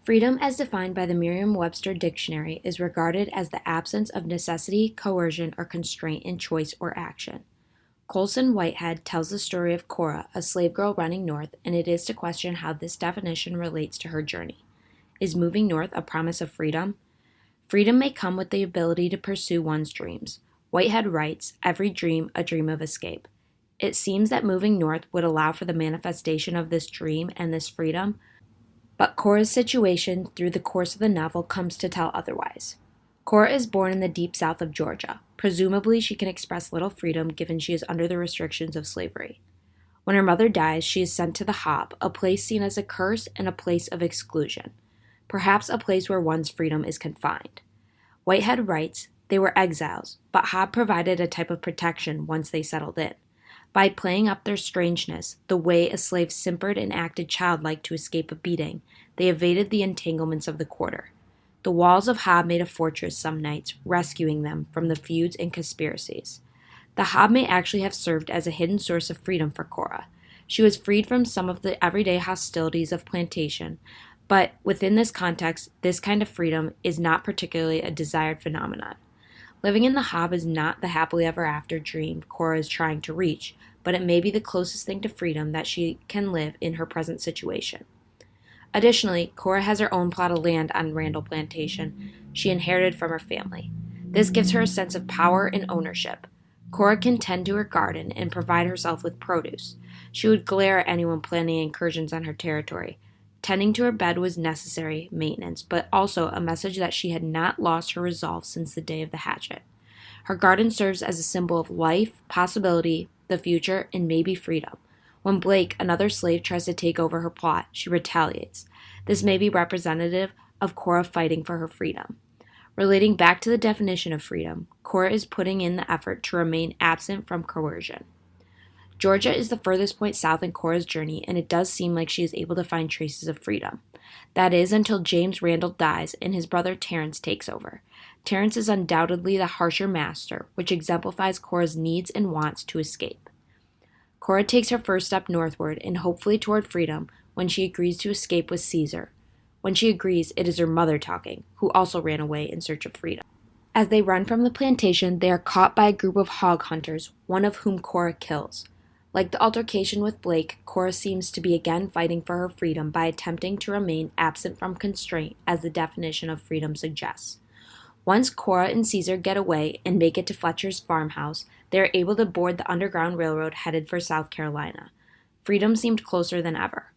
Freedom, as defined by the Merriam-Webster Dictionary, is regarded as the absence of necessity, coercion, or constraint in choice or action. Colson Whitehead tells the story of Cora, a slave girl running north, and it is to question how this definition relates to her journey. Is moving north a promise of freedom? Freedom may come with the ability to pursue one's dreams. Whitehead writes, "Every dream, a dream of escape." It seems that moving north would allow for the manifestation of this dream and this freedom, but Cora's situation through the course of the novel comes to tell otherwise. Cora is born in the deep south of Georgia. Presumably, she can express little freedom given she is under the restrictions of slavery. When her mother dies, she is sent to the Hob, a place seen as a curse and a place of exclusion, perhaps a place where one's freedom is confined. Whitehead writes, "They were exiles, but Hob provided a type of protection once they settled in. By playing up their strangeness, the way a slave simpered and acted childlike to escape a beating, they evaded the entanglements of the quarter. The walls of Hob made a fortress some nights, rescuing them from the feuds and conspiracies." The Hob may actually have served as a hidden source of freedom for Cora. She was freed from some of the everyday hostilities of plantation, but within this context, this kind of freedom is not particularly a desired phenomenon. Living in the Hob is not the happily ever after dream Cora is trying to reach, but it may be the closest thing to freedom that she can live in her present situation. Additionally, Cora has her own plot of land on Randall Plantation she inherited from her family. This gives her a sense of power and ownership. Cora can tend to her garden and provide herself with produce. She would glare at anyone planning incursions on her territory. Tending to her bed was necessary maintenance, but also a message that she had not lost her resolve since the day of the hatchet. Her garden serves as a symbol of life, possibility, the future, and maybe freedom. When Blake, another slave, tries to take over her plot, she retaliates. This may be representative of Cora fighting for her freedom. Relating back to the definition of freedom, Cora is putting in the effort to remain absent from coercion. Georgia is the furthest point south in Cora's journey, and it does seem like she is able to find traces of freedom. That is, until James Randall dies and his brother Terrence takes over. Terrence is undoubtedly the harsher master, which exemplifies Cora's needs and wants to escape. Cora takes her first step northward and hopefully toward freedom when she agrees to escape with Caesar. When she agrees, it is her mother talking, who also ran away in search of freedom. As they run from the plantation, they are caught by a group of hog hunters, one of whom Cora kills. Like the altercation with Blake, Cora seems to be again fighting for her freedom by attempting to remain absent from constraint, as the definition of freedom suggests. Once Cora and Caesar get away and make it to Fletcher's farmhouse, they are able to board the Underground Railroad headed for South Carolina. Freedom seemed closer than ever.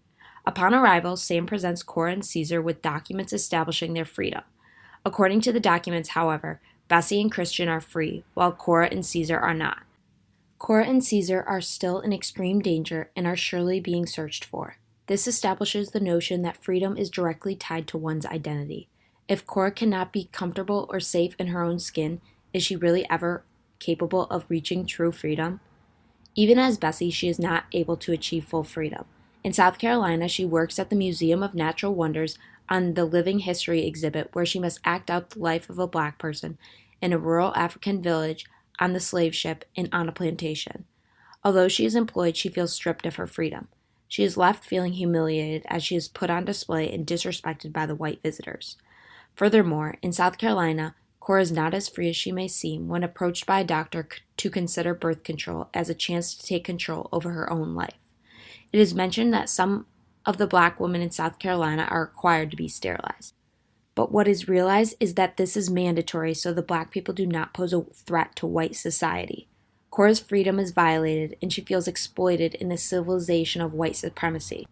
Upon arrival, Sam presents Cora and Caesar with documents establishing their freedom. According to the documents, however, Bessie and Christian are free, while Cora and Caesar are not. Cora and Caesar are still in extreme danger and are surely being searched for. This establishes the notion that freedom is directly tied to one's identity. If Cora cannot be comfortable or safe in her own skin, is she really ever capable of reaching true freedom? Even as Bessie, she is not able to achieve full freedom. In South Carolina, she works at the Museum of Natural Wonders on the Living History exhibit, where she must act out the life of a black person in a rural African village, on the slave ship, and on a plantation. Although she is employed, she feels stripped of her freedom. She is left feeling humiliated as she is put on display and disrespected by the white visitors. Furthermore, in South Carolina, Cora is not as free as she may seem when approached by a doctor to consider birth control as a chance to take control over her own life. It is mentioned that some of the black women in South Carolina are required to be sterilized. But what is realized is that this is mandatory so the black people do not pose a threat to white society. Cora's freedom is violated and she feels exploited in the civilization of white supremacy.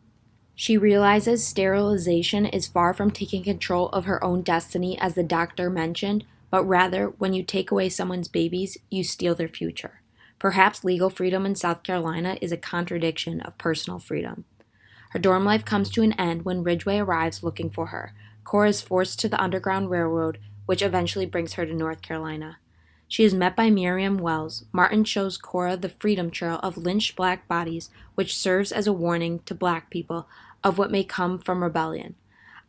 She realizes sterilization is far from taking control of her own destiny, as the doctor mentioned, but rather, when you take away someone's babies, you steal their future. Perhaps legal freedom in South Carolina is a contradiction of personal freedom. Her dorm life comes to an end when Ridgway arrives looking for her. Cora is forced to the Underground Railroad, which eventually brings her to North Carolina. She is met by Miriam Wells. Martin shows Cora the freedom trail of lynched black bodies, which serves as a warning to black people of what may come from rebellion.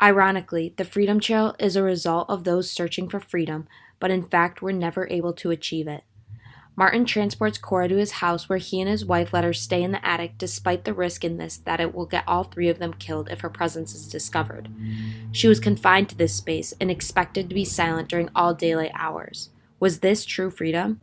Ironically, the freedom trail is a result of those searching for freedom, but in fact were never able to achieve it. Martin transports Cora to his house where he and his wife let her stay in the attic despite the risk in this that it will get all three of them killed if her presence is discovered. She was confined to this space and expected to be silent during all daylight hours. Was this true freedom?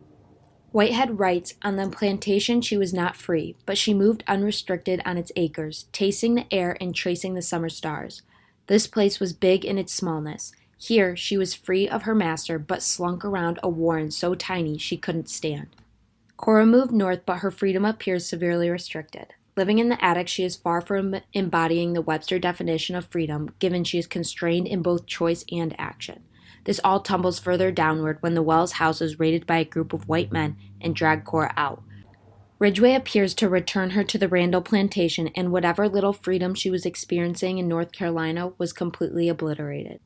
Whitehead writes, on the plantation she was not free, but she moved unrestricted on its acres, tasting the air and tracing the summer stars. This place was big in its smallness. Here she was free of her master, but slunk around a warren so tiny she couldn't stand. Cora moved north, but her freedom appears severely restricted. Living in the attic, she is far from embodying the Webster definition of freedom, given she is constrained in both choice and action. This all tumbles further downward when the Wells house is raided by a group of white men and drag Cora out. Ridgway appears to return her to the Randall plantation, and whatever little freedom she was experiencing in North Carolina was completely obliterated.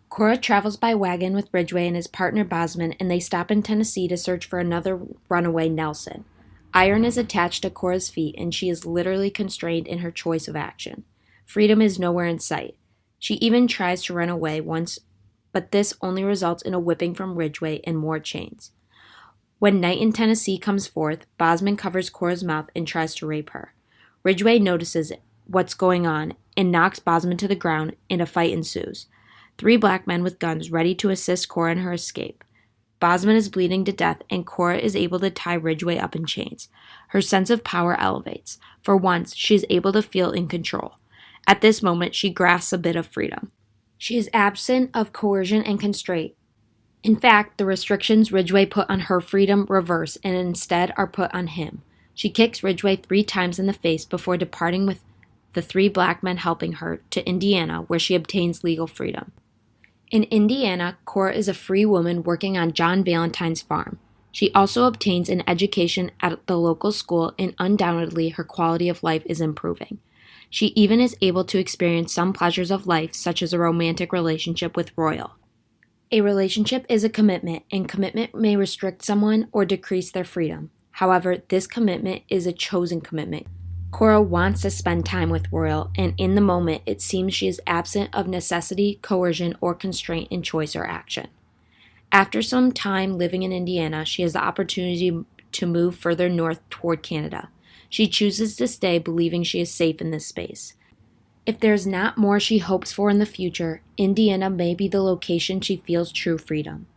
Cora travels by wagon with Ridgway and his partner Bosman, and they stop in Tennessee to search for another runaway, Nelson. Iron is attached to Cora's feet, and she is literally constrained in her choice of action. Freedom is nowhere in sight. She even tries to run away once, but this only results in a whipping from Ridgway and more chains. When night in Tennessee comes forth, Bosman covers Cora's mouth and tries to rape her. Ridgway notices what's going on and knocks Bosman to the ground, and a fight ensues. 3 black men with guns ready to assist Cora in her escape. Bosman is bleeding to death, and Cora is able to tie Ridgway up in chains. Her sense of power elevates. For once, she is able to feel in control. At this moment, she grasps a bit of freedom. She is absent of coercion and constraint. In fact, the restrictions Ridgway put on her freedom reverse and instead are put on him. She kicks Ridgway 3 times in the face before departing with the 3 black men helping her to Indiana, where she obtains legal freedom. In Indiana, Cora is a free woman working on John Valentine's farm. She also obtains an education at the local school, and undoubtedly her quality of life is improving. She even is able to experience some pleasures of life, such as a romantic relationship with Royal. A relationship is a commitment, and commitment may restrict someone or decrease their freedom. However, this commitment is a chosen commitment. Cora wants to spend time with Royal, and in the moment it seems she is absent of necessity, coercion, or constraint in choice or action. After some time living in Indiana, she has the opportunity to move further north toward Canada. She chooses to stay, believing she is safe in this space. If there's not more she hopes for in the future, Indiana may be the location she feels true freedom.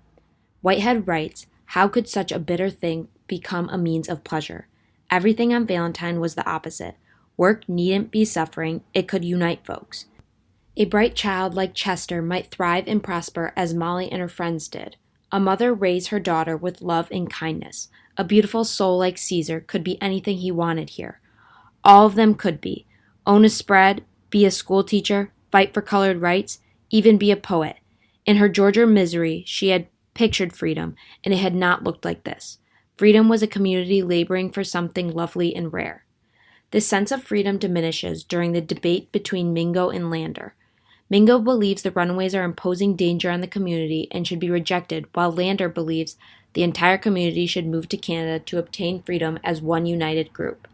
Whitehead writes, how could such a bitter thing become a means of pleasure? Everything on Valentine was the opposite. Work needn't be suffering, it could unite folks. A bright child like Chester might thrive and prosper as Molly and her friends did. A mother raised her daughter with love and kindness. A beautiful soul like Caesar could be anything he wanted here. All of them could be. Own a spread, be a school teacher, fight for colored rights, even be a poet. In her Georgia misery, she had pictured freedom, and it had not looked like this. Freedom was a community laboring for something lovely and rare. This sense of freedom diminishes during the debate between Mingo and Lander. Mingo believes the runaways are imposing danger on the community and should be rejected, while Lander believes the entire community should move to Canada to obtain freedom as one united group.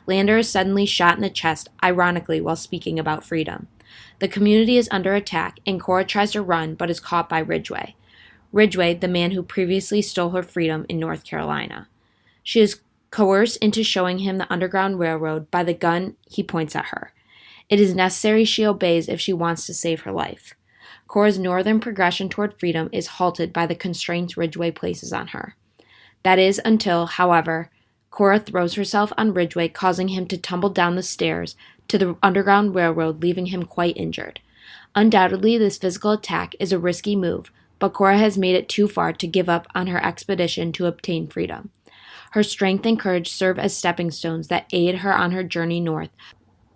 Lander is suddenly shot in the chest, ironically, while speaking about freedom. The community is under attack, and Cora tries to run but is caught by Ridgway. Ridgway, the man who previously stole her freedom in North Carolina. She is coerced into showing him the Underground Railroad by the gun he points at her. It is necessary she obeys if she wants to save her life. Cora's northern progression toward freedom is halted by the constraints Ridgway places on her. That is until, however, Cora throws herself on Ridgway, causing him to tumble down the stairs to the Underground Railroad, leaving him quite injured. Undoubtedly, this physical attack is a risky move, but Cora has made it too far to give up on her expedition to obtain freedom. Her strength and courage serve as stepping stones that aid her on her journey north.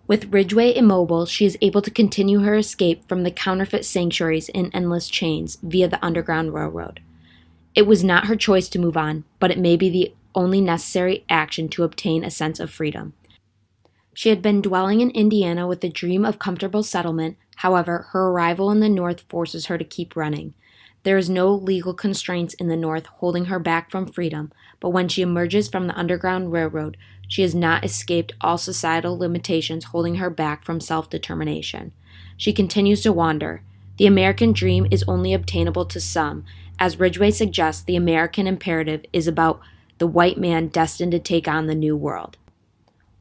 With Ridgway immobile, she is able to continue her escape from the counterfeit sanctuaries in endless chains via the Underground Railroad. It was not her choice to move on, but it may be the only necessary action to obtain a sense of freedom. She had been dwelling in Indiana with the dream of comfortable settlement. However, her arrival in the North forces her to keep running. There is no legal constraints in the North holding her back from freedom, but when she emerges from the Underground Railroad, she has not escaped all societal limitations holding her back from self-determination. She continues to wander. The American dream is only obtainable to some. As Ridgway suggests, the American imperative is about the white man destined to take on the New World.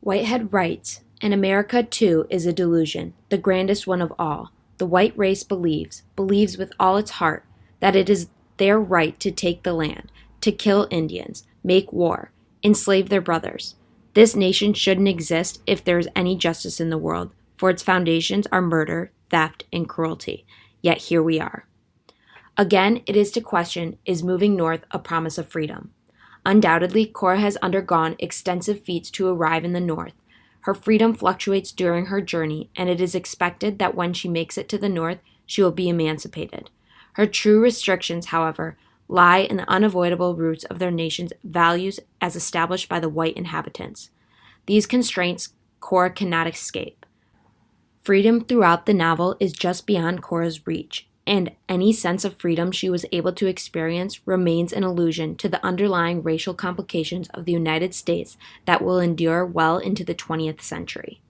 Whitehead writes, "And America, too, is a delusion, the grandest one of all. The white race believes with all its heart, that it is their right to take the land, to kill Indians, make war, enslave their brothers. This nation shouldn't exist if there is any justice in the world, for its foundations are murder, theft, and cruelty. Yet here we are." Again, it is to question, is moving north a promise of freedom? Undoubtedly, Cora has undergone extensive feats to arrive in the north. Her freedom fluctuates during her journey, and it is expected that when she makes it to the north, she will be emancipated. Her true restrictions, however, lie in the unavoidable roots of their nation's values as established by the white inhabitants. These constraints Cora cannot escape. Freedom throughout the novel is just beyond Cora's reach, and any sense of freedom she was able to experience remains an allusion to the underlying racial complications of the United States that will endure well into the 20th century.